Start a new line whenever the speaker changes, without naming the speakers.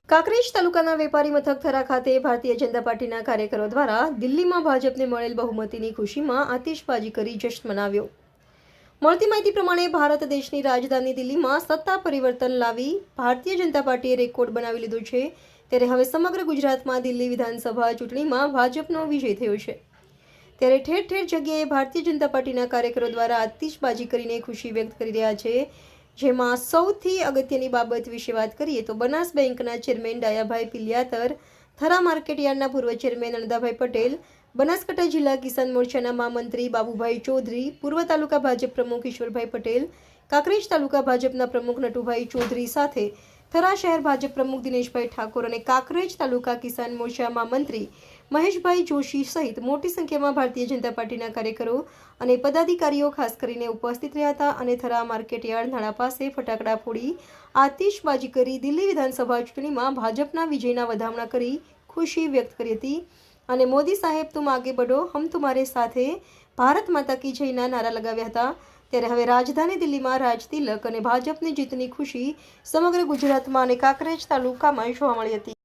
કાંકરેજ તાલુકાના વેપારી મથક થરા ખાતે ભારતીય જનતા પાર્ટીના કાર્યકરો દ્વારા દિલ્હીમાં ભાજપને મળેલ બહુમતીની ખુશીમાં આતિશબાજી કરી જશ્ન મનાવ્યો। મળતી માહિતી પ્રમાણે ભારત દેશની રાજધાની દિલ્હીમાં સત્તા પરિવર્તન લાવી ભારતીય જનતા પાર્ટીએ રેકોર્ડ બનાવી લીધો છે। ત્યારે હવે સમગ્ર ગુજરાતમાં દિલ્હી વિધાનસભા ચૂંટણીમાં ભાજપનો વિજય થયો છે। ત્યારે ઠેર ઠેર જગ્યાએ ભારતીય જનતા પાર્ટીના કાર્યકરો દ્વારા આતિશબાજી કરીને ખુશી વ્યક્ત કરી રહ્યા છે। જેમાં સૌથી અગત્યની બાબત વિશે વાત કરીએ તો બનાસ બેંકના ચેરમેન ડાયાભાઈ પિલિયાતર, થરા માર્કેટયાર્ડના પૂર્વ ચેરમેન અનદાભાઈ પટેલ, બનાસકાંઠા જિલ્લા કિસાન મોરચાના મહામંત્રી બાબુભાઈ ચૌધરી, પૂર્વ તાલુકા ભાજપ પ્રમુખ ઈશ્વરભાઈ પટેલ, કાંકરેજ તાલુકા ભાજપના પ્રમુખ નટુભાઈ ચૌધરી સાથે થરા શહેર ભાજપ પ્રમુખ દિનેશભાઈ ઠાકોર અને કાંકરેજ તાલુકા કિસાન મોરચા મહામંત્રી મહેશભાઈ જોશી સહિત મોટી સંખ્યામાં ભારતીય જનતા પાર્ટીના કાર્યકરો અને પદાધિકારીઓ ખાસ કરીને ઉપસ્થિત રહ્યા હતા અને થરા માર્કેટયાર્ડ નાળા પાસે ફટાકડા ફોડી આતિશબાજી કરી દિલ્હી વિધાનસભા ચૂંટણીમાં ભાજપના વિજયના વધામણા કરી ખુશી વ્યક્ત કરી હતી અને મોદી સાહેબ તુમ આગે બઢો હમ તુમ્હારે સાથે ભારત માતા કી જયના નારા લગાવ્યા હતા। ત્યારે હવે રાજધાની દિલ્હીમાં રાજતિલક અને ભાજપની જીતની ખુશી સમગ્ર ગુજરાતમાં અને કાંકરેજ તાલુકામાં જોવા મળી હતી।